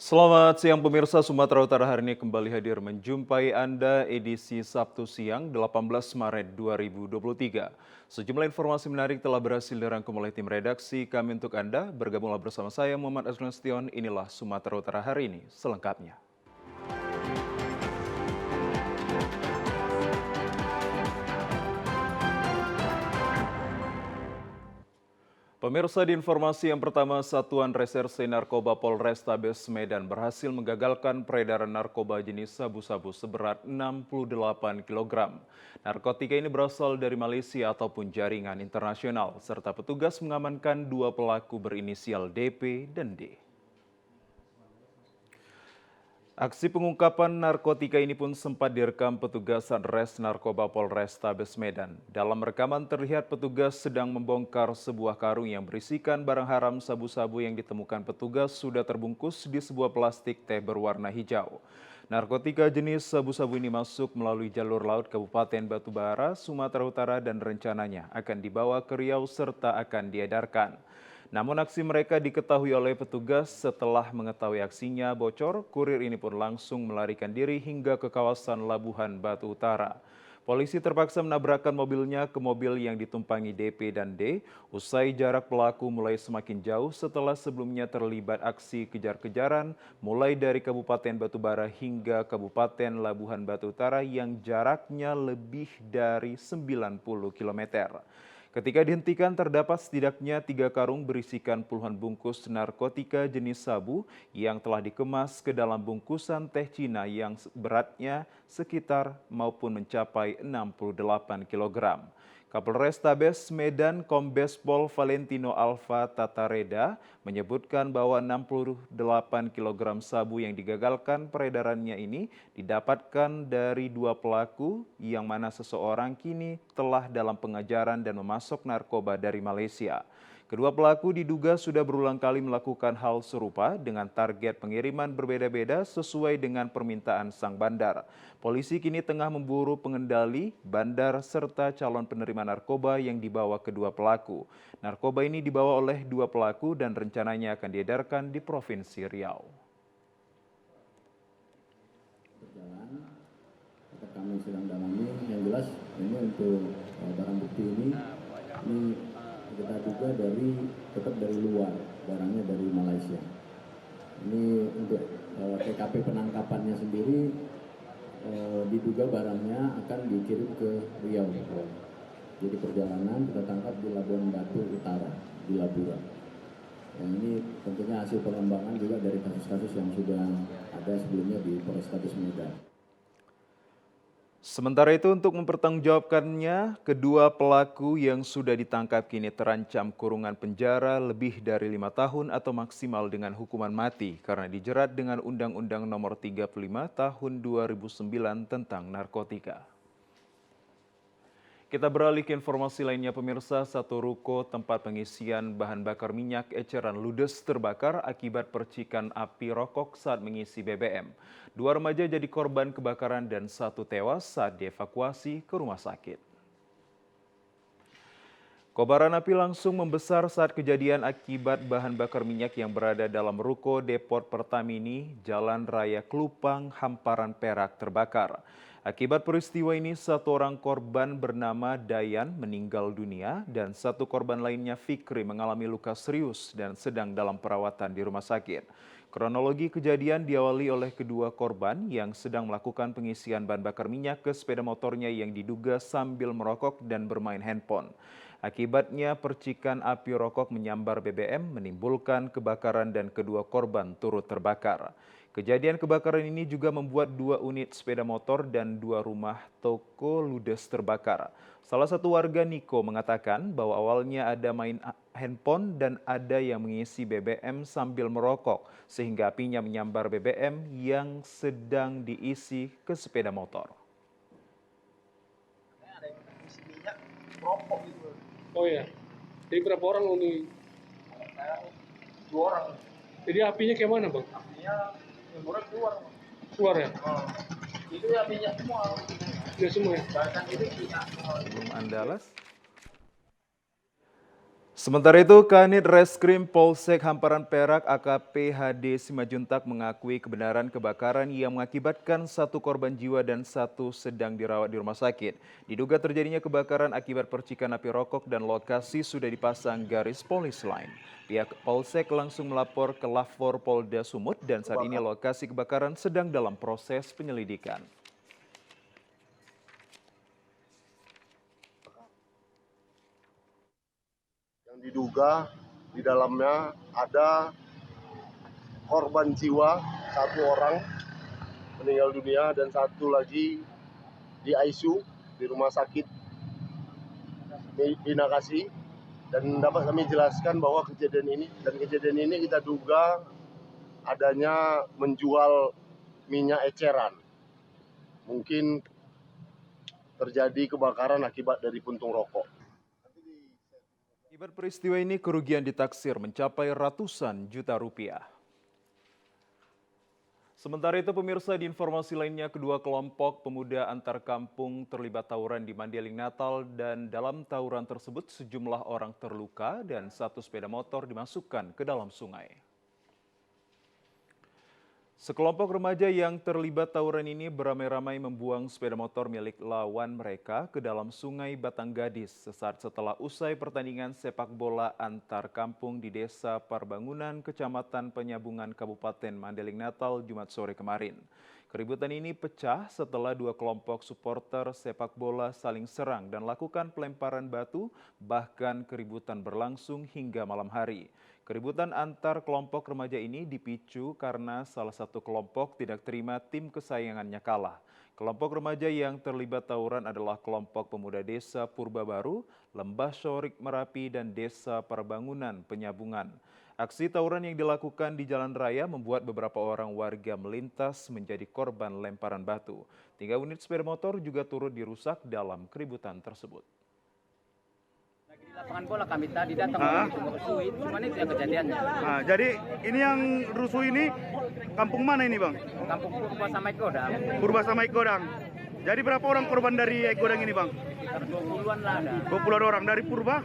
Selamat siang pemirsa, Sumatera Utara hari ini kembali hadir menjumpai Anda edisi Sabtu siang 18 Maret 2023. Sejumlah informasi menarik telah berhasil dirangkum oleh tim redaksi kami untuk Anda. Bergabunglah bersama saya Muhammad Azlan, inilah Sumatera Utara hari ini selengkapnya. Pemirsa, di informasi yang pertama, Satuan Reserse Narkoba Polrestabes Medan berhasil menggagalkan peredaran narkoba jenis sabu-sabu seberat 68 kg. Narkotika ini berasal dari Malaysia ataupun jaringan internasional, serta petugas mengamankan dua pelaku berinisial DP dan D. Aksi pengungkapan narkotika ini pun sempat direkam petugas Satres Narkoba Polrestabes Medan. Dalam rekaman terlihat petugas sedang membongkar sebuah karung yang berisikan barang haram sabu-sabu yang ditemukan petugas sudah terbungkus di sebuah plastik teh berwarna hijau. Narkotika jenis sabu-sabu ini masuk melalui jalur laut Kabupaten Batubara, Sumatera Utara dan rencananya akan dibawa ke Riau serta akan diedarkan. Namun aksi mereka diketahui oleh petugas setelah mengetahui aksinya bocor, kurir ini pun langsung melarikan diri hingga ke kawasan Labuhan Batu Utara. Polisi terpaksa menabrakkan mobilnya ke mobil yang ditumpangi DP dan D, usai jarak pelaku mulai semakin jauh setelah sebelumnya terlibat aksi kejar-kejaran mulai dari Kabupaten Batubara hingga Kabupaten Labuhan Batu Utara yang jaraknya lebih dari 90 km. Ketika dihentikan, terdapat setidaknya 3 karung berisikan puluhan bungkus narkotika jenis sabu yang telah dikemas ke dalam bungkusan teh Cina yang beratnya sekitar maupun mencapai 68 kg. Kapolrestabes Medan Kombes Pol Valentino Alfa Tatareda menyebutkan bahwa 68 kg sabu yang digagalkan peredarannya ini didapatkan dari dua pelaku yang mana seseorang kini telah dalam pengejaran dan memasok narkoba dari Malaysia. Kedua pelaku diduga sudah berulang kali melakukan hal serupa dengan target pengiriman berbeda-beda sesuai dengan permintaan sang bandar. Polisi kini tengah memburu pengendali, bandar, serta calon penerima narkoba yang dibawa kedua pelaku. Narkoba ini dibawa oleh dua pelaku dan rencananya akan diedarkan di Provinsi Riau. Kami sedang dalami, yang jelas ini untuk barang bukti ini kita duga tetap dari luar, barangnya dari Malaysia. Ini untuk TKP penangkapannya sendiri diduga barangnya akan dikirim ke Riau. Jadi perjalanan kita tangkap di Labuan Batu Utara, di Labura. Dan ini tentunya hasil pengembangan juga dari kasus-kasus yang sudah ada sebelumnya di Polrestabes Medan. Sementara itu untuk mempertanggungjawabkannya, kedua pelaku yang sudah ditangkap kini terancam kurungan penjara lebih dari 5 tahun atau maksimal dengan hukuman mati karena dijerat dengan Undang-Undang Nomor 35 Tahun 2009 tentang narkotika. Kita beralih ke informasi lainnya pemirsa, satu ruko tempat pengisian bahan bakar minyak eceran ludes terbakar akibat percikan api rokok saat mengisi BBM. Dua remaja jadi korban kebakaran dan satu tewas saat dievakuasi ke rumah sakit. Kobaran api langsung membesar saat kejadian akibat bahan bakar minyak yang berada dalam ruko Depot Pertamini, Jalan Raya Kelupang, Hamparan Perak terbakar. Akibat peristiwa ini, satu orang korban bernama Dayan meninggal dunia dan satu korban lainnya Fikri mengalami luka serius dan sedang dalam perawatan di rumah sakit. Kronologi kejadian diawali oleh kedua korban yang sedang melakukan pengisian bahan bakar minyak ke sepeda motornya yang diduga sambil merokok dan bermain handphone. Akibatnya percikan api rokok menyambar BBM menimbulkan kebakaran dan kedua korban turut terbakar. Kejadian kebakaran ini juga membuat 2 unit sepeda motor dan 2 rumah toko ludes terbakar. Salah satu warga Niko mengatakan bahwa awalnya ada main handphone dan ada yang mengisi BBM sambil merokok sehingga apinya menyambar BBM yang sedang diisi ke sepeda motor. Ada yang isi minyak, rokok gitu. Oh ya, jadi berapa orang ini? Saya 2 orang. Jadi apinya kayak mana bang? Apinya yang keluar. Keluar ya? Itu ya minyak semua. Ya semua ya? Bahkan itu minyak semua. Belum Andalas. Sementara itu, Kanit Reskrim Polsek Hamparan Perak AKP HD Simajuntak mengakui kebenaran kebakaran yang mengakibatkan 1 korban jiwa dan 1 sedang dirawat di rumah sakit. Diduga terjadinya kebakaran akibat percikan api rokok dan lokasi sudah dipasang garis polis lain. Pihak Polsek langsung melapor ke Lafor Polda Sumut dan saat ini lokasi kebakaran sedang dalam proses penyelidikan. Yang diduga di dalamnya ada korban jiwa 1 orang meninggal dunia dan 1 lagi di ICU di rumah sakit Bina Kasih. Dan dapat kami jelaskan bahwa kejadian ini kita duga adanya menjual minyak eceran. Mungkin terjadi kebakaran akibat dari puntung rokok. Akibat peristiwa ini kerugian ditaksir mencapai ratusan juta rupiah. Sementara itu pemirsa, di informasi lainnya kedua kelompok pemuda antar kampung terlibat tawuran di Mandailing Natal dan dalam tawuran tersebut sejumlah orang terluka dan 1 sepeda motor dimasukkan ke dalam sungai. Sekelompok remaja yang terlibat tawuran ini beramai-ramai membuang sepeda motor milik lawan mereka ke dalam sungai Batanggadis sesaat setelah usai pertandingan sepak bola antar kampung di Desa Parbangunan, Kecamatan Penyabungan, Kabupaten Mandailing Natal, Jumat sore kemarin. Keributan ini pecah setelah 2 kelompok supporter sepak bola saling serang dan lakukan pelemparan batu, bahkan keributan berlangsung hingga malam hari. Keributan antar kelompok remaja ini dipicu karena salah satu kelompok tidak terima tim kesayangannya kalah. Kelompok remaja yang terlibat tawuran adalah kelompok pemuda Desa Purbabaru, Lembah Sorik Merapi, dan Desa Parbangunan Penyabungan. Aksi tawuran yang dilakukan di jalan raya membuat beberapa orang warga melintas menjadi korban lemparan batu. 3 unit sepeda motor juga turut dirusak dalam keributan tersebut. Lapangan bola kami tadi datang untuk merusuh itu, cuman itu yang kejadiannya. Nah, jadi ini yang rusuh ini kampung mana ini, Bang? Kampung Purba sama Ekodang. Purba sama Ekodang. Jadi berapa orang korban dari Ekodang ini, Bang? Sekitar 20-an lah ada. 20 orang dari Purba?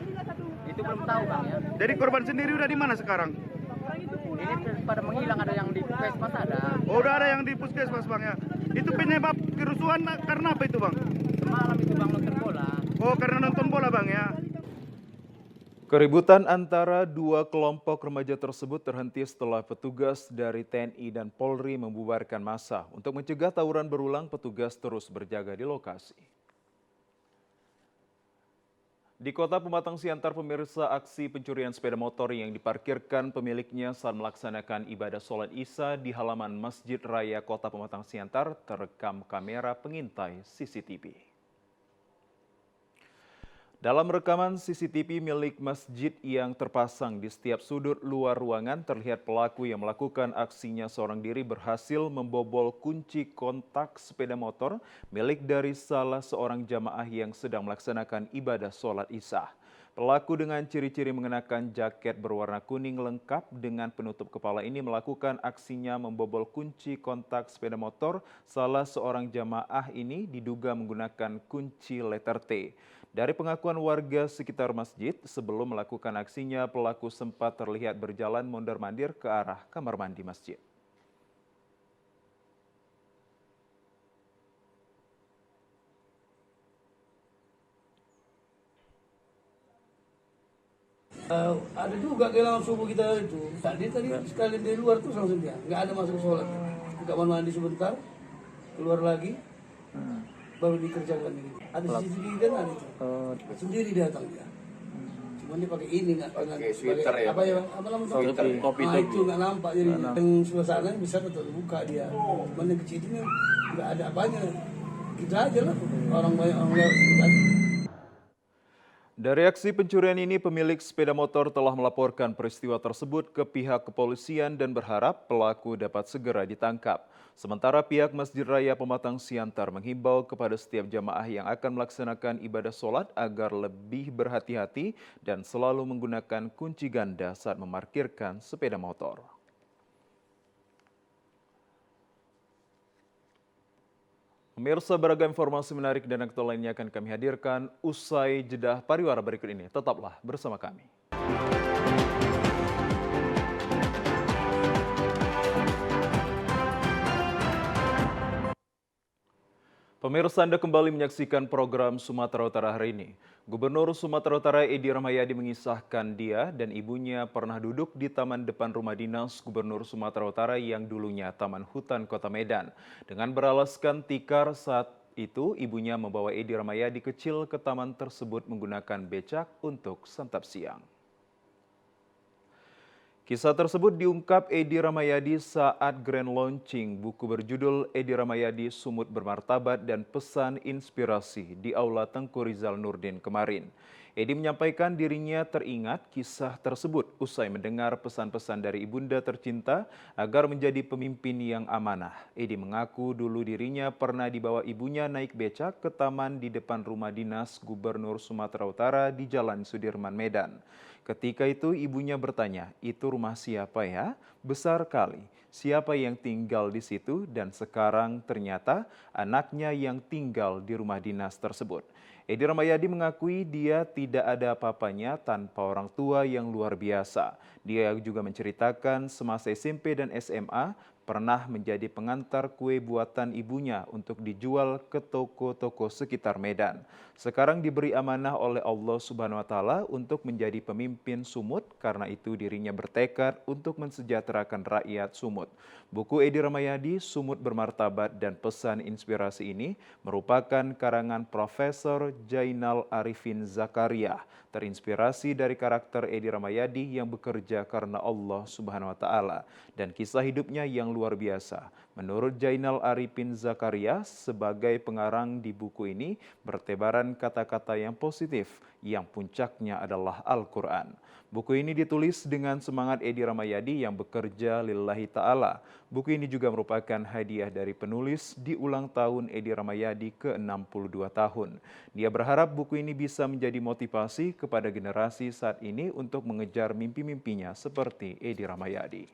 Itu belum tahu Bang ya. Jadi korban sendiri udah di mana sekarang? Ini pada menghilang, ada yang di Puskesmas ada. Oh, udah ada yang di Puskesmas, Bang ya. Itu penyebab kerusuhan karena apa itu, Bang? Semalam itu Bang nonton bola. Oh, karena nonton bola, Bang ya. Keributan antara 2 kelompok remaja tersebut terhenti setelah petugas dari TNI dan Polri membubarkan massa. Untuk mencegah tawuran berulang, petugas terus berjaga di lokasi. Di Kota Pematang Siantar, pemirsa, aksi pencurian sepeda motor yang diparkirkan pemiliknya saat melaksanakan ibadah sholat Isya di halaman Masjid Raya Kota Pematang Siantar terekam kamera pengintai CCTV. Dalam rekaman CCTV milik masjid yang terpasang di setiap sudut luar ruangan, terlihat pelaku yang melakukan aksinya seorang diri berhasil membobol kunci kontak sepeda motor milik dari salah seorang jamaah yang sedang melaksanakan ibadah sholat Isya. Pelaku dengan ciri-ciri mengenakan jaket berwarna kuning lengkap dengan penutup kepala ini melakukan aksinya membobol kunci kontak sepeda motor salah seorang jamaah ini diduga menggunakan kunci letter T. Dari pengakuan warga sekitar masjid, sebelum melakukan aksinya, pelaku sempat terlihat berjalan mondar-mandir ke arah kamar mandi masjid. Ada juga gelang subuh kita itu. Tadi sekalian dari luar tuh langsung dia, nggak ada masuk sholat. Ke kamar mandi sebentar, keluar lagi, baru dikerjakan ini. Ada CCTV kan ada itu. Sendiri datang dia. Cuman dia pakai ini nggak pakai sweater ya. Apa ya? Apa namanya? Topi. Nah, itu nggak nampak jadi yang suasana bisa tetap buka dia. Cuman yang kecil ini nggak ada apanya. Kita aja lah orang banyak orang lewat. Dari aksi pencurian ini, pemilik sepeda motor telah melaporkan peristiwa tersebut ke pihak kepolisian dan berharap pelaku dapat segera ditangkap. Sementara pihak Masjid Raya Pematang Siantar menghimbau kepada setiap jamaah yang akan melaksanakan ibadah sholat agar lebih berhati-hati dan selalu menggunakan kunci ganda saat memarkirkan sepeda motor. Pemirsa, beragam informasi menarik dan aktual lainnya akan kami hadirkan usai jeda pariwara berikut ini. Tetaplah bersama kami. Pemirsa, Anda kembali menyaksikan program Sumatera Utara hari ini. Gubernur Sumatera Utara Edi Rahmayadi mengisahkan dia dan ibunya pernah duduk di taman depan rumah dinas Gubernur Sumatera Utara yang dulunya Taman Hutan Kota Medan. Dengan beralaskan tikar, saat itu ibunya membawa Edi Rahmayadi kecil ke taman tersebut menggunakan becak untuk santap siang. Kisah tersebut diungkap Edi Rahmayadi saat grand launching buku berjudul Edi Rahmayadi Sumut Bermartabat dan Pesan Inspirasi di Aula Tengku Rizal Nurdin kemarin. Edi menyampaikan dirinya teringat kisah tersebut usai mendengar pesan-pesan dari ibunda tercinta agar menjadi pemimpin yang amanah. Edi mengaku dulu dirinya pernah dibawa ibunya naik becak ke taman di depan rumah dinas Gubernur Sumatera Utara di Jalan Sudirman, Medan. Ketika itu ibunya bertanya, "Itu rumah siapa ya? Besar kali. Siapa yang tinggal di situ?" Dan sekarang ternyata anaknya yang tinggal di rumah dinas tersebut. Edi Rahmayadi mengakui dia tidak ada apa-apanya tanpa orang tua yang luar biasa. Dia juga menceritakan semasa SMP dan SMA pernah menjadi pengantar kue buatan ibunya untuk dijual ke toko-toko sekitar Medan. Sekarang diberi amanah oleh Allah Subhanahu wa Ta'ala untuk menjadi pemimpin Sumut, karena itu dirinya bertekad untuk mensejahterakan rakyat Sumut. Buku Edi Rahmayadi, Sumut Bermartabat dan Pesan Inspirasi ini merupakan karangan Profesor Jainal Arifin Zakaria, terinspirasi dari karakter Edi Rahmayadi yang bekerja karena Allah Subhanahu wa Ta'ala dan kisah hidupnya yang luar biasa. Menurut Jainal Arifin Zakaria, sebagai pengarang di buku ini bertebaran kata-kata yang positif yang puncaknya adalah Al-Quran. Buku ini ditulis dengan semangat Edi Rahmayadi yang bekerja lillahi ta'ala. Buku ini juga merupakan hadiah dari penulis di ulang tahun Edi Rahmayadi ke-62 tahun. Dia berharap buku ini bisa menjadi motivasi kepada generasi saat ini untuk mengejar mimpi-mimpinya seperti Edi Rahmayadi.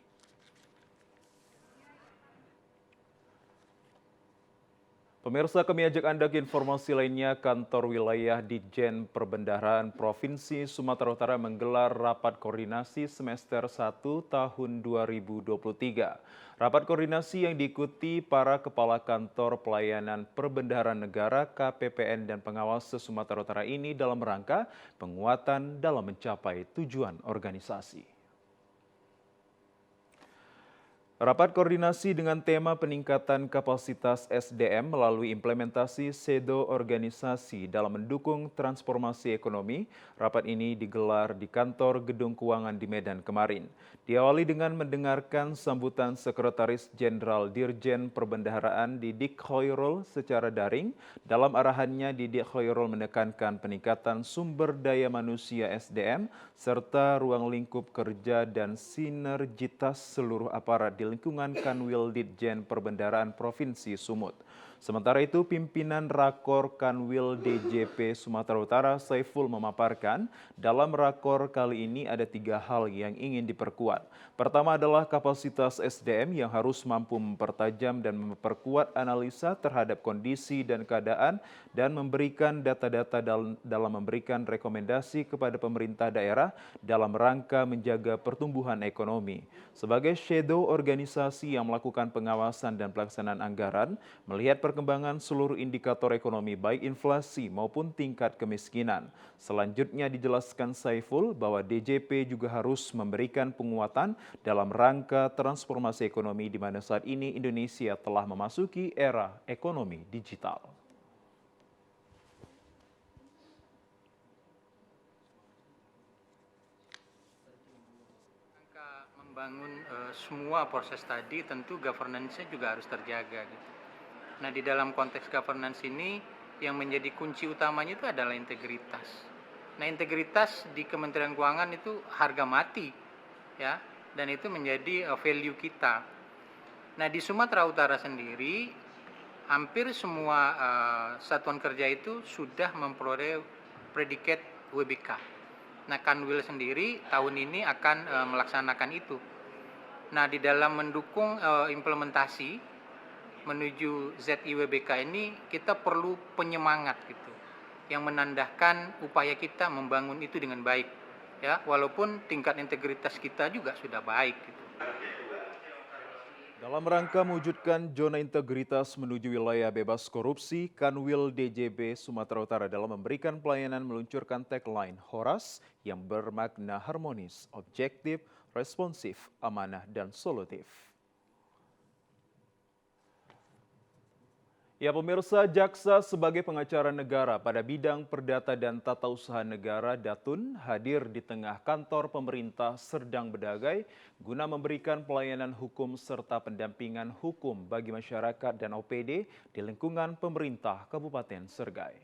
Pemirsa, kami ajak Anda ke informasi lainnya. Kantor Wilayah Ditjen Perbendaharaan Provinsi Sumatera Utara menggelar rapat koordinasi semester 1 tahun 2023. Rapat koordinasi yang diikuti para Kepala Kantor Pelayanan Perbendaharaan Negara KPPN dan pengawas Sumatera Utara ini dalam rangka penguatan dalam mencapai tujuan organisasi. Rapat koordinasi dengan tema peningkatan kapasitas SDM melalui implementasi SEDO organisasi dalam mendukung transformasi ekonomi. Rapat ini digelar di kantor Gedung Keuangan di Medan kemarin. Diawali dengan mendengarkan sambutan Sekretaris Jenderal Dirjen Perbendaharaan Didik Khoirul secara daring. Dalam arahannya, Didik Khoirul menekankan peningkatan sumber daya manusia SDM serta ruang lingkup kerja dan sinergitas seluruh aparat di lingkungan Kanwil Ditjen Perbendaharaan Provinsi Sumut. Sementara itu, pimpinan Rakor Kanwil DJP Sumatera Utara Saiful memaparkan dalam rakor kali ini ada 3 hal yang ingin diperkuat. Pertama adalah kapasitas SDM yang harus mampu mempertajam dan memperkuat analisa terhadap kondisi dan keadaan dan memberikan data-data dalam memberikan rekomendasi kepada pemerintah daerah dalam rangka menjaga pertumbuhan ekonomi. Sebagai shadow organisasi yang melakukan pengawasan dan pelaksanaan anggaran, melihat perkembangan seluruh indikator ekonomi baik inflasi maupun tingkat kemiskinan. Selanjutnya dijelaskan Saiful bahwa DJP juga harus memberikan penguatan dalam rangka transformasi ekonomi di mana saat ini Indonesia telah memasuki era ekonomi digital. Membangun semua proses tadi, tentu governance-nya juga harus terjaga gitu. Nah, di dalam konteks governance ini yang menjadi kunci utamanya itu adalah integritas. Nah, integritas di Kementerian Keuangan itu harga mati ya, dan itu menjadi value kita. Nah, di Sumatera Utara sendiri hampir semua satuan kerja itu sudah memperoleh predikat WBK. Nah, Kanwil sendiri tahun ini akan melaksanakan itu. Nah, di dalam mendukung implementasi menuju ZIWBK ini kita perlu penyemangat gitu, yang menandakan upaya kita membangun itu dengan baik, ya, walaupun tingkat integritas kita juga sudah baik gitu. Dalam rangka mewujudkan zona integritas menuju wilayah bebas korupsi, Kanwil DJB Sumatera Utara dalam memberikan pelayanan meluncurkan tagline Horas yang bermakna harmonis, objektif, responsif, amanah, dan solutif. Ya pemirsa, jaksa sebagai pengacara negara pada bidang perdata dan tata usaha negara Datun hadir di tengah kantor pemerintah Serdang Bedagai guna memberikan pelayanan hukum serta pendampingan hukum bagi masyarakat dan OPD di lingkungan pemerintah Kabupaten Sergai.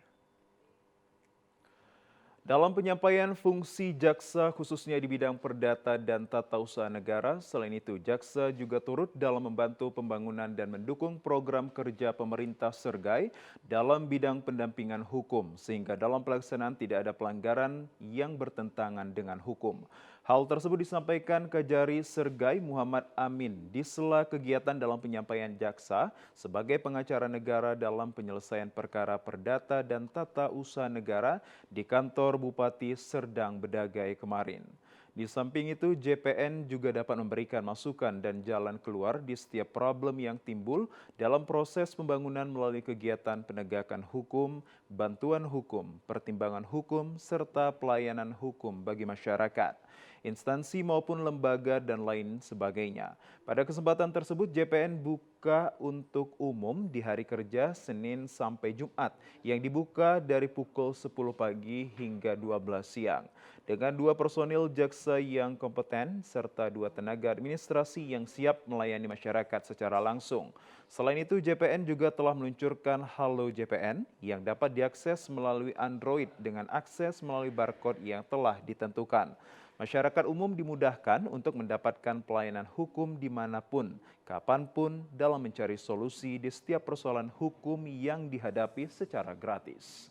Dalam penyampaian fungsi jaksa khususnya di bidang perdata dan tata usaha negara, selain itu jaksa juga turut dalam membantu pembangunan dan mendukung program kerja pemerintah Sergai dalam bidang pendampingan hukum, sehingga dalam pelaksanaan tidak ada pelanggaran yang bertentangan dengan hukum. Hal tersebut disampaikan Kajari Sergai Muhammad Amin di sela kegiatan dalam penyampaian jaksa sebagai pengacara negara dalam penyelesaian perkara perdata dan tata usaha negara di kantor Bupati Serdang Bedagai kemarin. Di samping itu, JPN juga dapat memberikan masukan dan jalan keluar di setiap problem yang timbul dalam proses pembangunan melalui kegiatan penegakan hukum, bantuan hukum, pertimbangan hukum, serta pelayanan hukum bagi masyarakat, instansi maupun lembaga, dan lain sebagainya. Pada kesempatan tersebut, JPN buka untuk umum di hari kerja Senin sampai Jumat yang dibuka dari pukul 10 pagi hingga 12 siang. Dengan 2 personil jaksa yang kompeten serta 2 tenaga administrasi yang siap melayani masyarakat secara langsung. Selain itu, JPN juga telah meluncurkan Halo JPN yang dapat diakses melalui Android dengan akses melalui barcode yang telah ditentukan. Masyarakat umum dimudahkan untuk mendapatkan pelayanan hukum dimanapun, kapanpun dalam mencari solusi di setiap persoalan hukum yang dihadapi secara gratis.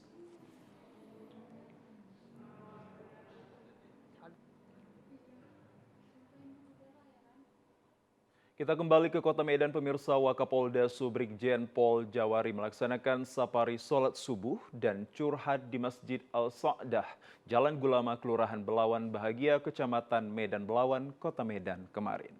Kita kembali ke Kota Medan, pemirsa. Wakapolda Brigjen Pol Jawari melaksanakan safari sholat subuh dan curhat di Masjid Al-Sa'dah, Jalan Gulama, Kelurahan Belawan Bahagia, Kecamatan Medan Belawan, Kota Medan kemarin.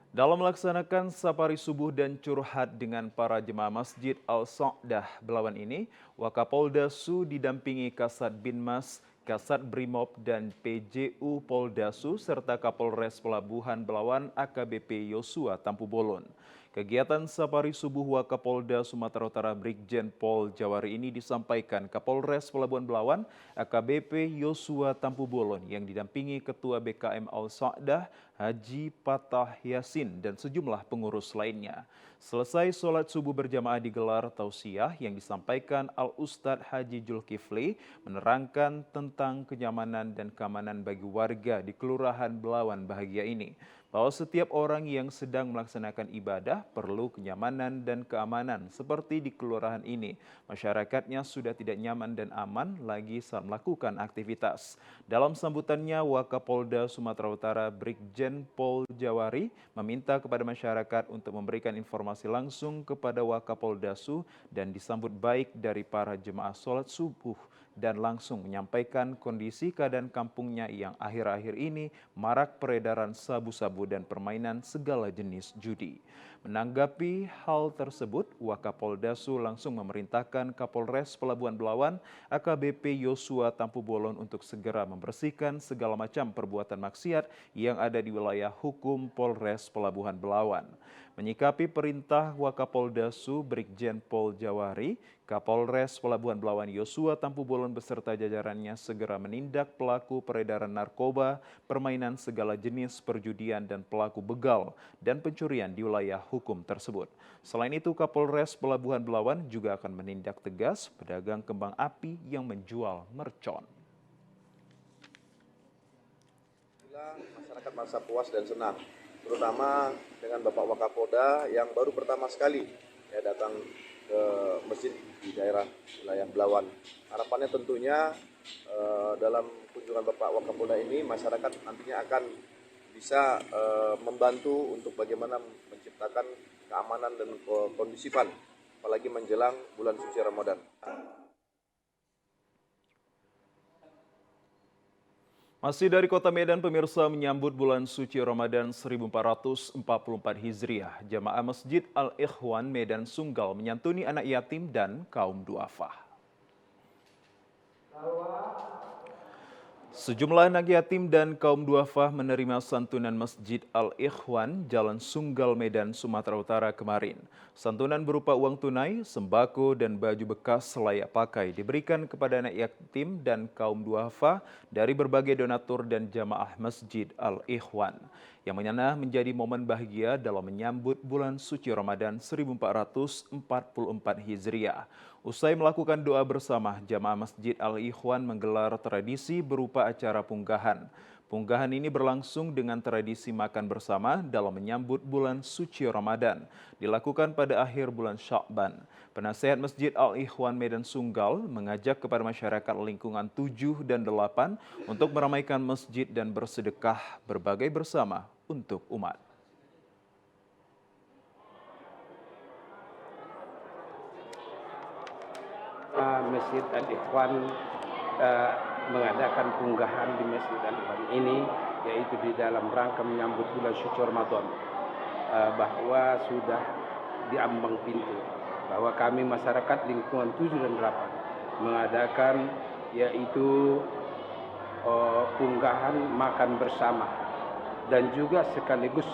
Dalam melaksanakan safari subuh dan curhat dengan para jemaah Masjid Al-Sa'dah Belawan ini, Wakapolda didampingi Kasat Binmas, Kasat Brimob, dan PJU Poldasu serta Kapolres Pelabuhan Belawan AKBP Yosua Tampu Bolon. Kegiatan safari subuh Wakapolda Sumatera Utara Brigjen Pol Jawari ini disampaikan Kapolres Pelabuhan Belawan AKBP Yosua Tampu Bolon yang didampingi Ketua BKM Al-Sa'dah Haji Patah Yasin dan sejumlah pengurus lainnya. Selesai sholat subuh berjamaah digelar tausiah yang disampaikan Al-Ustadz Haji Julkifli menerangkan tentang kenyamanan dan keamanan bagi warga di Kelurahan Belawan Bahagia ini, bahwa setiap orang yang sedang melaksanakan ibadah perlu kenyamanan dan keamanan seperti di kelurahan ini. Masyarakatnya sudah tidak nyaman dan aman lagi saat melakukan aktivitas. Dalam sambutannya, Wakapolda Sumatera Utara Brigjen Pol Jawari meminta kepada masyarakat untuk memberikan informasi langsung kepada Wakapoldasu dan disambut baik dari para jemaah sholat subuh dan langsung menyampaikan kondisi keadaan kampungnya yang akhir-akhir ini marak peredaran sabu-sabu dan permainan segala jenis judi. Menanggapi hal tersebut, Wakapoldasu langsung memerintahkan Kapolres Pelabuhan Belawan AKBP Yosua Tampu Bolon untuk segera membersihkan segala macam perbuatan maksiat yang ada di wilayah hukum Polres Pelabuhan Belawan. Menyikapi perintah Wakapoldasu Brigjen Pol Jawari, Kapolres Pelabuhan Belawan Yosua Tampu Bolon beserta jajarannya segera menindak pelaku peredaran narkoba, permainan segala jenis perjudian, dan pelaku begal dan pencurian di wilayah hukum tersebut. Selain itu, Kapolres Pelabuhan Belawan juga akan menindak tegas pedagang kembang api yang menjual mercon. Masyarakat merasa puas dan senang, terutama dengan Bapak Wakapolda yang baru pertama sekali datang ke masjid di daerah wilayah Belawan. Harapannya tentunya dalam kunjungan Bapak Wakapolda ini masyarakat nantinya akan bisa membantu untuk bagaimana menciptakan keamanan dan kondusifan, apalagi menjelang bulan suci Ramadan. Masih dari Kota Medan, pemirsa, menyambut bulan suci Ramadan 1444 Hijriah, jamaah Masjid Al-Ikhwan Medan Sunggal menyantuni anak yatim dan kaum du'afa. Sejumlah anak yatim dan kaum du'afa menerima santunan Masjid Al-Ikhwan, Jalan Sunggal, Medan, Sumatera Utara kemarin. Santunan berupa uang tunai, sembako, dan baju bekas layak pakai diberikan kepada anak yatim dan kaum du'afa dari berbagai donatur dan jamaah Masjid Al-Ikhwan, yang menjadi momen bahagia dalam menyambut bulan suci Ramadan 1444 Hijriah. Usai melakukan doa bersama, jamaah Masjid Al-Ikhwan menggelar tradisi berupa acara punggahan. Punggahan ini berlangsung dengan tradisi makan bersama dalam menyambut bulan suci Ramadan, dilakukan pada akhir bulan Sya'ban. Penasehat Masjid Al-Ikhwan Medan Sunggal mengajak kepada masyarakat lingkungan 7 dan 8 untuk meramaikan masjid dan bersedekah berbagai bersama untuk umat. Masjid Al-Ikhwan mengadakan punggahan di Masjid Al-Ikhwan ini, yaitu di dalam rangka menyambut bulan suci Ramadan, bahwa sudah diambang pintu bahwa kami masyarakat lingkungan 7 dan 8 mengadakan yaitu punggahan makan bersama dan juga sekaligus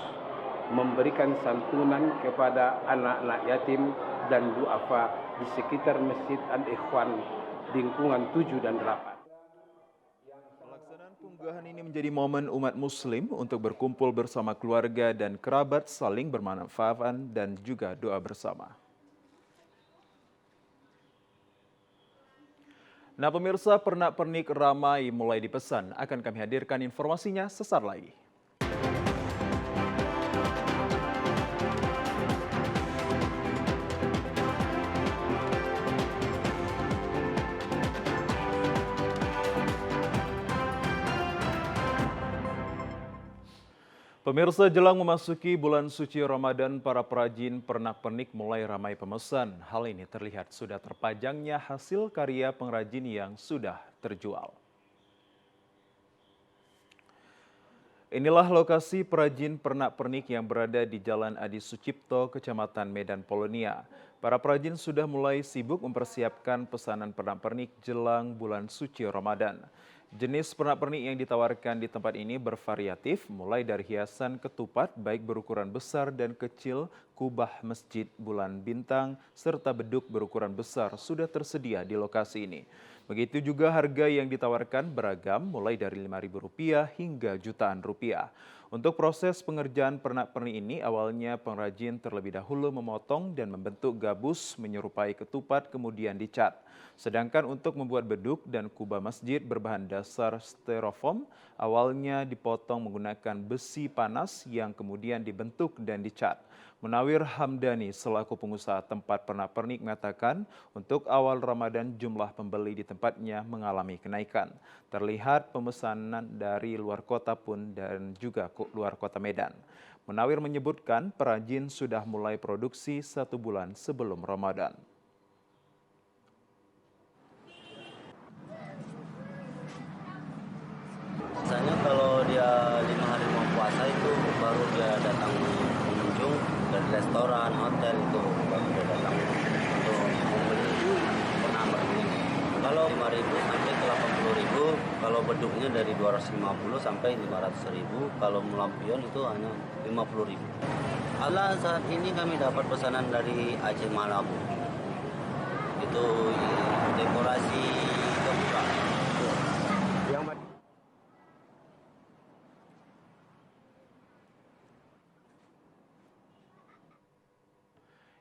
memberikan santunan kepada anak-anak yatim dan du'afa di sekitar Masjid Al-Ikhwan lingkungan 7 dan 8. Pelaksanaan punggahan ini menjadi momen umat muslim untuk berkumpul bersama keluarga dan kerabat, saling bermanfaat dan juga doa bersama. Nah pemirsa, pernak-pernik ramai mulai dipesan. Akan kami hadirkan informasinya sesaat lagi. Pemirsa, jelang memasuki bulan suci Ramadan, para perajin pernak-pernik mulai ramai pemesan. Hal ini terlihat sudah terpajangnya hasil karya pengrajin yang sudah terjual. Inilah lokasi perajin pernak-pernik yang berada di Jalan Adi Sucipto, Kecamatan Medan Polonia. Para perajin sudah mulai sibuk mempersiapkan pesanan pernak-pernik jelang bulan suci Ramadan. Jenis pernak-pernik yang ditawarkan di tempat ini bervariatif, mulai dari hiasan ketupat baik berukuran besar dan kecil, kubah masjid bulan bintang, serta beduk berukuran besar sudah tersedia di lokasi ini. Begitu juga harga yang ditawarkan beragam, mulai dari Rp5.000 hingga jutaan rupiah. Untuk proses pengerjaan pernak-pernik ini, awalnya pengrajin terlebih dahulu memotong dan membentuk gabus menyerupai ketupat kemudian dicat. Sedangkan untuk membuat beduk dan kubah masjid berbahan dasar styrofoam, awalnya dipotong menggunakan besi panas yang kemudian dibentuk dan dicat. Munawir Hamdani selaku pengusaha tempat pernak-pernik mengatakan untuk awal Ramadan jumlah pembeli di tempatnya mengalami kenaikan. Terlihat pemesanan dari luar kota pun dan juga luar kota Medan. Munawir menyebutkan perajin sudah mulai produksi 1 bulan sebelum Ramadan. Biasanya kalau dia 5 hari mau puasa itu baru dia datang pengunjung dari restoran, hotel itu baru dia datang untuk membeli pernak-pernik. Kalau 5.000 sampai ke 80.000, kalau beduknya dari 250 sampai 500.000, kalau lampion itu hanya 50.000. Alah saat ini kami dapat pesanan dari Aceh Malabu. Itu dekorasi kebuka.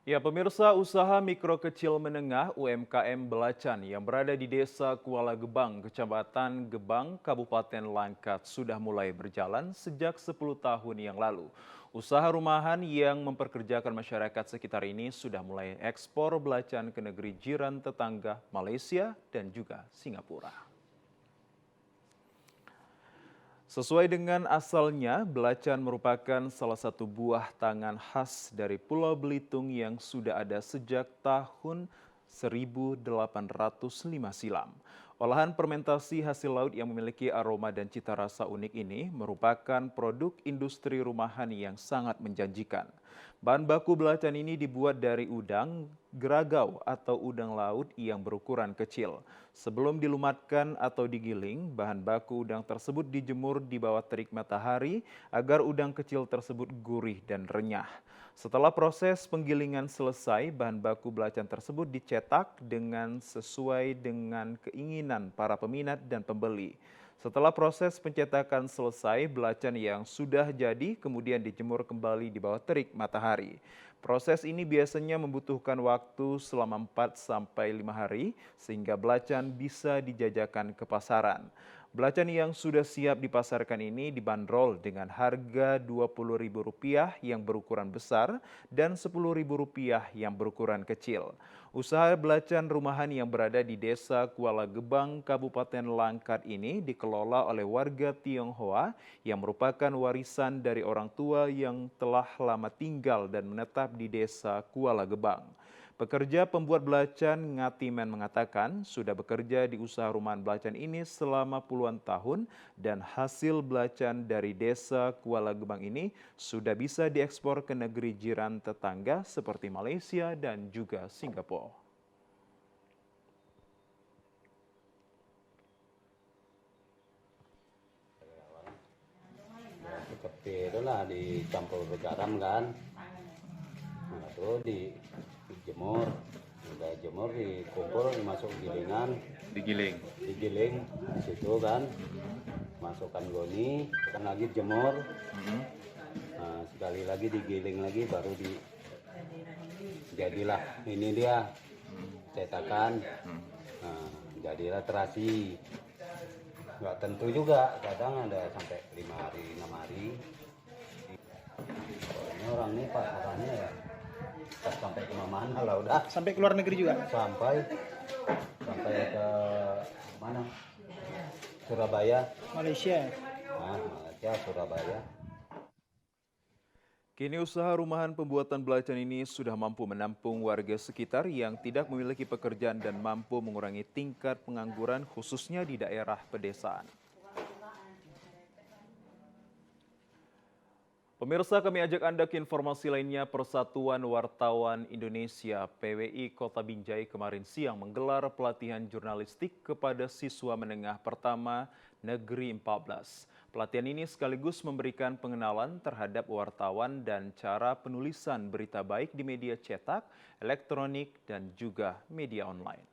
Ya pemirsa, usaha mikro kecil menengah UMKM Belacan yang berada di Desa Kuala Gebang, Kecamatan Gebang, Kabupaten Langkat sudah mulai berjalan sejak 10 tahun yang lalu. Usaha rumahan yang memperkerjakan masyarakat sekitar ini sudah mulai ekspor belacan ke negeri jiran tetangga Malaysia dan juga Singapura. Sesuai dengan asalnya, belacan merupakan salah satu buah tangan khas dari Pulau Belitung yang sudah ada sejak tahun 1805 silam. Olahan fermentasi hasil laut yang memiliki aroma dan cita rasa unik ini merupakan produk industri rumahan yang sangat menjanjikan. Bahan baku belacan ini dibuat dari udang, geragau atau udang laut yang berukuran kecil. Sebelum dilumatkan atau digiling, bahan baku udang tersebut dijemur di bawah terik matahari agar udang kecil tersebut gurih dan renyah. Setelah proses penggilingan selesai, bahan baku belacan tersebut dicetak dengan sesuai dengan keinginan para peminat dan pembeli. Setelah proses pencetakan selesai, belacan yang sudah jadi kemudian dijemur kembali di bawah terik matahari. Proses ini biasanya membutuhkan waktu selama 4-5 hari sehingga belacan bisa dijajakan ke pasaran. Belacan yang sudah siap dipasarkan ini dibanderol dengan harga Rp20.000 yang berukuran besar dan Rp10.000 yang berukuran kecil. Usaha belacan rumahan yang berada di Desa Kuala Gebang, Kabupaten Langkat ini dikelola oleh warga Tionghoa yang merupakan warisan dari orang tua yang telah lama tinggal dan menetap di Desa Kuala Gebang. Pekerja pembuat belacan Ngatimen mengatakan sudah bekerja di usaha rumahan belacan ini selama puluhan tahun dan hasil belacan dari Desa Kuala Gebang ini sudah bisa diekspor ke negeri jiran tetangga seperti Malaysia dan juga Singapura. Seperti itulah dicampur garam kan, nah itu dijemur, udah jemur dikumpul dimasuk gilingan, digiling di situ kan, masukkan goni, kan lagi jemur, nah, sekali lagi digiling lagi baru jadilah ini dia cetakan, nah, jadilah terasi. Nggak tentu juga, kadang ada sampai 5 hari, 6 hari. Ini orang ini pasarannya ya sampai kemana lah udah. Sampai ke luar negeri juga? Sampai ke mana? Surabaya. Malaysia. Nah, Malaysia, Surabaya. Kini usaha rumahan pembuatan belacan ini sudah mampu menampung warga sekitar yang tidak memiliki pekerjaan dan mampu mengurangi tingkat pengangguran khususnya di daerah pedesaan. Pemirsa, kami ajak Anda ke informasi lainnya. Persatuan Wartawan Indonesia PWI Kota Binjai kemarin siang menggelar pelatihan jurnalistik kepada siswa menengah pertama Negeri 14. Pelatihan ini sekaligus memberikan pengenalan terhadap wartawan dan cara penulisan berita baik di media cetak, elektronik, dan juga media online.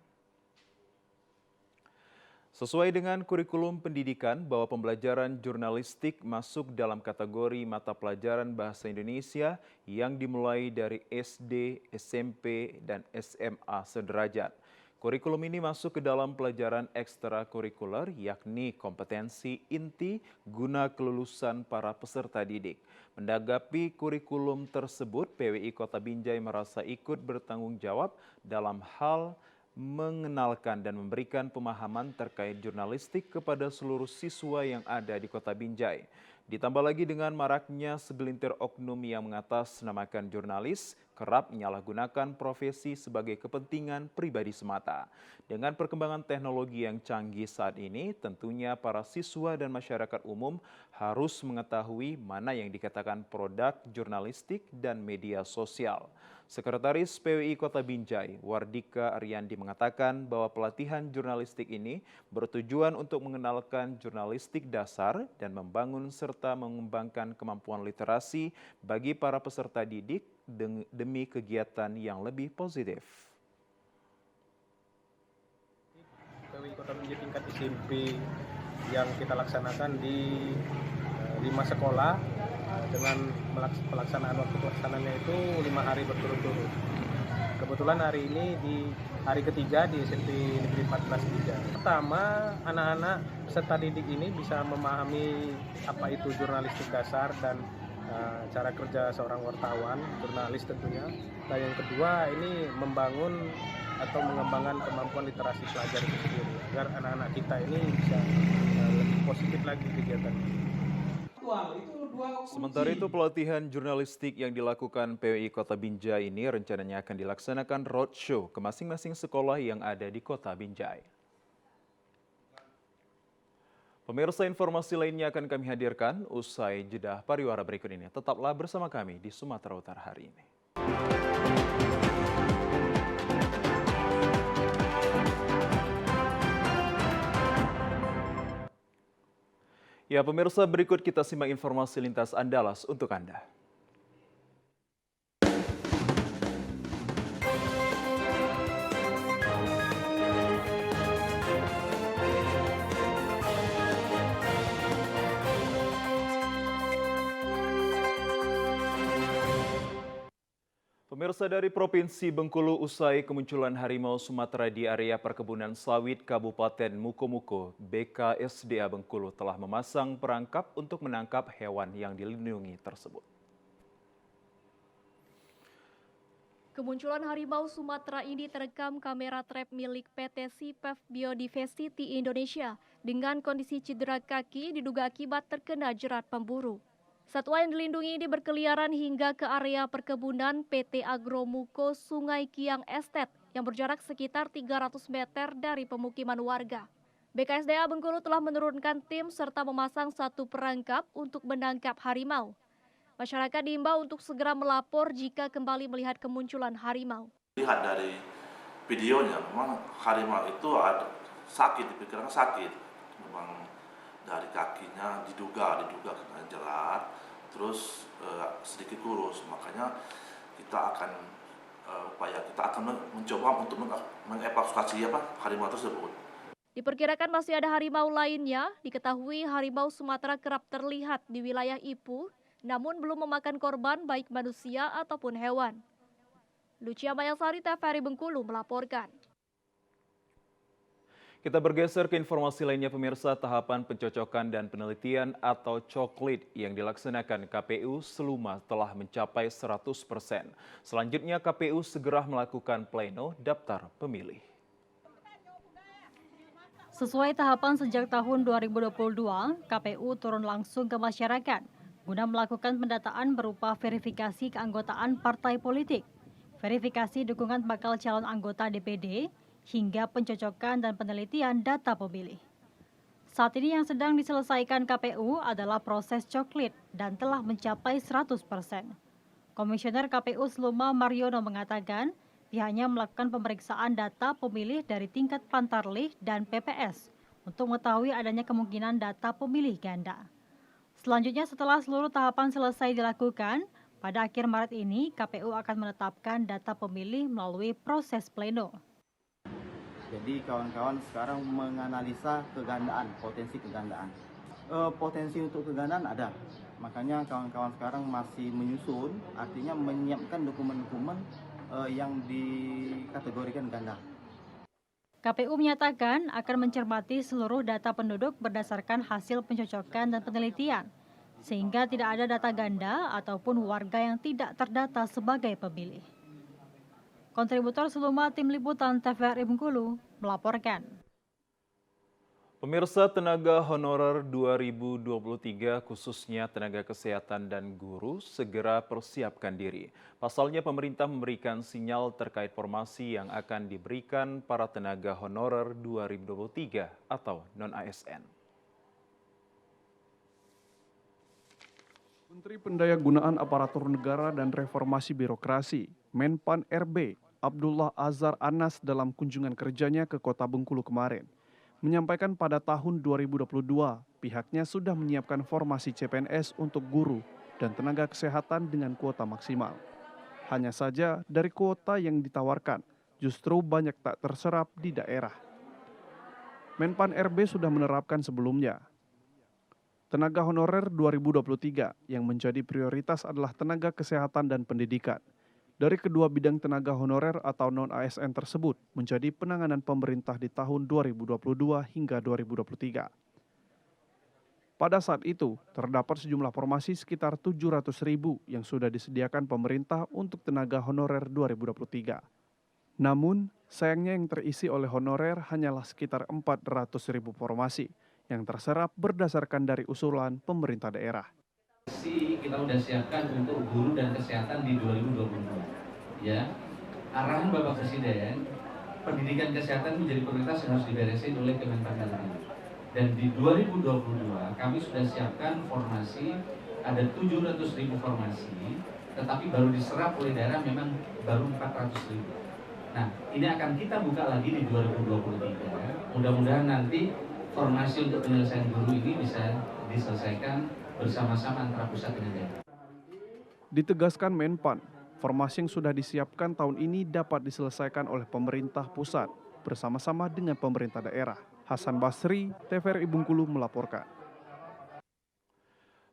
Sesuai dengan kurikulum pendidikan bahwa pembelajaran jurnalistik masuk dalam kategori mata pelajaran bahasa Indonesia yang dimulai dari SD, SMP, dan SMA sederajat. Kurikulum ini masuk ke dalam pelajaran ekstrakurikuler yakni kompetensi inti guna kelulusan para peserta didik. Menanggapi kurikulum tersebut, PWI Kota Binjai merasa ikut bertanggung jawab dalam hal mengenalkan dan memberikan pemahaman terkait jurnalistik kepada seluruh siswa yang ada di Kota Binjai. Ditambah lagi dengan maraknya segelintir oknum yang mengatasnamakan jurnalis, kerap menyalahgunakan profesi sebagai kepentingan pribadi semata. Dengan perkembangan teknologi yang canggih saat ini, tentunya para siswa dan masyarakat umum harus mengetahui mana yang dikatakan produk jurnalistik dan media sosial. Sekretaris PWI Kota Binjai, Wardika Ariandi mengatakan bahwa pelatihan jurnalistik ini bertujuan untuk mengenalkan jurnalistik dasar dan membangun serta mengembangkan kemampuan literasi bagi para peserta didik demi kegiatan yang lebih positif. PWI Kota Binjai tingkat SMP yang kita laksanakan di 5 sekolah dengan pelaksanaan waktu pelaksanaannya itu 5 hari berturut-turut. Kebetulan hari ini di hari ketiga di SMP Negeri 14 Binjai. Pertama, anak-anak peserta didik ini bisa memahami apa itu jurnalistik dasar dan cara kerja seorang wartawan, jurnalis tentunya. Nah, yang kedua ini membangun atau mengembangkan kemampuan literasi pelajar itu sendiri agar anak-anak kita ini bisa lebih positif lagi kegiatan. Sementara itu, pelatihan jurnalistik yang dilakukan PWI Kota Binjai ini rencananya akan dilaksanakan roadshow ke masing-masing sekolah yang ada di Kota Binjai. Pemirsa, informasi lainnya akan kami hadirkan usai jeda pariwara berikut ini. Tetaplah bersama kami di Sumatera Utara hari ini. Ya, pemirsa, berikut kita simak informasi lintas Andalas untuk Anda. Pemirsa, dari Provinsi Bengkulu, usai kemunculan harimau Sumatera di area perkebunan sawit Kabupaten Mukomuko, BKSDA Bengkulu telah memasang perangkap untuk menangkap hewan yang dilindungi tersebut. Kemunculan harimau Sumatera ini terekam kamera trap milik PT Sipef Biodiversity Indonesia dengan kondisi cedera kaki diduga akibat terkena jerat pemburu. Satwa yang dilindungi ini berkeliaran hingga ke area perkebunan PT Agromuko Sungai Kiang Estate yang berjarak sekitar 300 meter dari pemukiman warga. BKSDA Bengkulu telah menurunkan tim serta memasang satu perangkap untuk menangkap harimau. Masyarakat diimbau untuk segera melapor jika kembali melihat kemunculan harimau. Lihat dari videonya, memang harimau itu ada sakit, diperkirakan sakit. Memang dari kakinya diduga kena jerat, terus sedikit kurus. Makanya kita akan mencoba untuk mengevakuasi harimau tersebut. Diperkirakan masih ada harimau lainnya. Diketahui harimau Sumatera kerap terlihat di wilayah Ipu, namun belum memakan korban baik manusia ataupun hewan. Lucia Mayasari, TVRI Bengkulu melaporkan. Kita bergeser ke informasi lainnya, pemirsa. Tahapan pencocokan dan penelitian atau coklit yang dilaksanakan KPU Seluma telah mencapai 100%. Selanjutnya KPU segera melakukan pleno daftar pemilih. Sesuai tahapan sejak tahun 2022, KPU turun langsung ke masyarakat guna melakukan pendataan berupa verifikasi keanggotaan partai politik, verifikasi dukungan bakal calon anggota DPD, hingga pencocokan dan penelitian data pemilih. Saat ini yang sedang diselesaikan KPU adalah proses coklit dan telah mencapai 100%. Komisioner KPU Seluma Mariono mengatakan pihaknya melakukan pemeriksaan data pemilih dari tingkat Pantarlih dan PPS untuk mengetahui adanya kemungkinan data pemilih ganda. Selanjutnya, setelah seluruh tahapan selesai dilakukan, pada akhir Maret ini KPU akan menetapkan data pemilih melalui proses pleno. Jadi kawan-kawan sekarang menganalisa kegandaan, potensi kegandaan. Potensi untuk kegandaan ada, makanya kawan-kawan sekarang masih menyusun, artinya menyiapkan dokumen-dokumen yang dikategorikan ganda. KPU menyatakan akan mencermati seluruh data penduduk berdasarkan hasil pencocokan dan penelitian, sehingga tidak ada data ganda ataupun warga yang tidak terdata sebagai pemilih. Kontributor Seluma Tim Liputan TVRI Bengkulu melaporkan. Pemirsa, tenaga honorer 2023 khususnya tenaga kesehatan dan guru segera persiapkan diri. Pasalnya pemerintah memberikan sinyal terkait formasi yang akan diberikan para tenaga honorer 2023 atau non-ASN. Menteri Pendayagunaan Aparatur Negara dan Reformasi Birokrasi, Menpan RB, Abdullah Azhar Anas dalam kunjungan kerjanya ke Kota Bengkulu kemarin, menyampaikan pada tahun 2022 pihaknya sudah menyiapkan formasi CPNS untuk guru dan tenaga kesehatan dengan kuota maksimal. Hanya saja dari kuota yang ditawarkan justru banyak tak terserap di daerah. Menpan RB sudah menerapkan sebelumnya. Tenaga honorer 2023 yang menjadi prioritas adalah tenaga kesehatan dan pendidikan. Dari kedua bidang tenaga honorer atau non-ASN tersebut menjadi penanganan pemerintah di tahun 2022 hingga 2023. Pada saat itu, terdapat sejumlah formasi sekitar 700.000 yang sudah disediakan pemerintah untuk tenaga honorer 2023. Namun, sayangnya yang terisi oleh honorer hanyalah sekitar 400.000 formasi yang terserap berdasarkan dari usulan pemerintah daerah. Kita sudah siapkan untuk guru dan kesehatan di 2022. Ya, arahan Bapak Presiden, pendidikan kesehatan menjadi prioritas yang harus diberesin oleh Kementerian. Dan di 2022 kami sudah siapkan formasi, ada 700.000 formasi, tetapi baru diserap oleh daerah memang baru 400.000. Nah, ini akan kita buka lagi di 2023. Mudah-mudahan nanti formasi untuk penyelesaian guru ini bisa diselesaikan bersama-sama antara pusat dan daerah. Ditegaskan Menpan, formasi yang sudah disiapkan tahun ini dapat diselesaikan oleh pemerintah pusat bersama-sama dengan pemerintah daerah. Hasan Basri, TVRI Bengkulu melaporkan.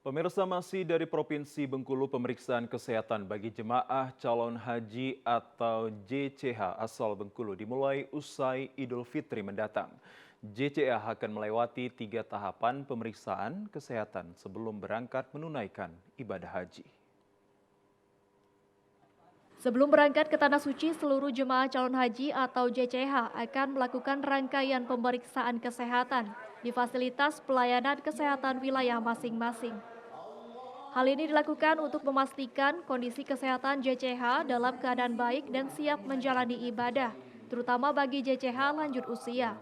Pemirsa, masih dari Provinsi Bengkulu, pemeriksaan kesehatan bagi jemaah calon haji atau JCH asal Bengkulu dimulai usai Idul Fitri mendatang. JCH akan melewati 3 tahapan pemeriksaan kesehatan sebelum berangkat menunaikan ibadah haji. Sebelum berangkat ke Tanah Suci, seluruh jemaah calon haji atau JCH akan melakukan rangkaian pemeriksaan kesehatan di fasilitas pelayanan kesehatan wilayah masing-masing. Hal ini dilakukan untuk memastikan kondisi kesehatan JCH dalam keadaan baik dan siap menjalani ibadah, terutama bagi JCH lanjut usia.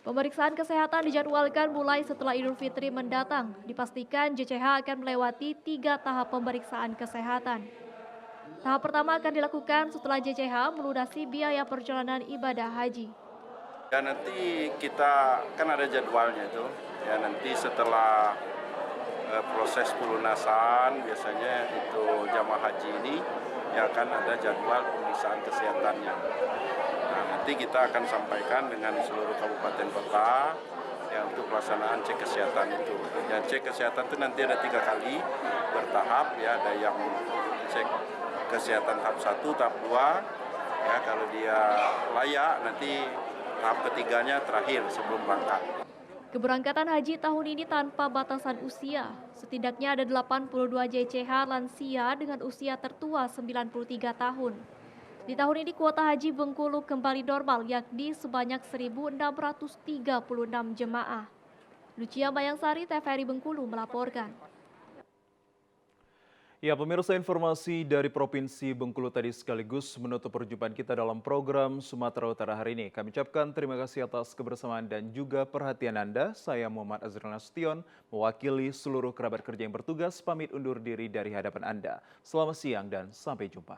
Pemeriksaan kesehatan dijadwalkan mulai setelah Idul Fitri mendatang. Dipastikan JCH akan melewati 3 tahap pemeriksaan kesehatan. Tahap pertama akan dilakukan setelah JCH melunasi biaya perjalanan ibadah haji. Ya, nanti kita kan ada jadwalnya itu. Ya, nanti setelah proses pelunasan biasanya itu jamaah haji ini ya akan ada jadwal pemeriksaan kesehatannya. Nah, nanti kita akan sampaikan dengan seluruh kabupaten kota ya untuk pelaksanaan cek kesehatan itu. Ya, cek kesehatan itu nanti ada 3 kali bertahap ya, ada yang cek kesehatan tahap 1, tahap 2 ya, kalau dia layak nanti tahap ketiganya terakhir sebelum berangkat. Keberangkatan haji tahun ini tanpa batasan usia. Setidaknya ada 82 JCH lansia dengan usia tertua 93 tahun. Di tahun ini kuota haji Bengkulu kembali normal, yakni sebanyak 1.636 jemaah. Lucia Mayangsari, TVRI Bengkulu melaporkan. Ya, pemirsa, informasi dari Provinsi Bengkulu tadi sekaligus menutup perjumpaan kita dalam program Sumatera Utara hari ini. Kami ucapkan terima kasih atas kebersamaan dan juga perhatian Anda. Saya Muhammad Azril Nasution, mewakili seluruh kerabat kerja yang bertugas, pamit undur diri dari hadapan Anda. Selamat siang dan sampai jumpa.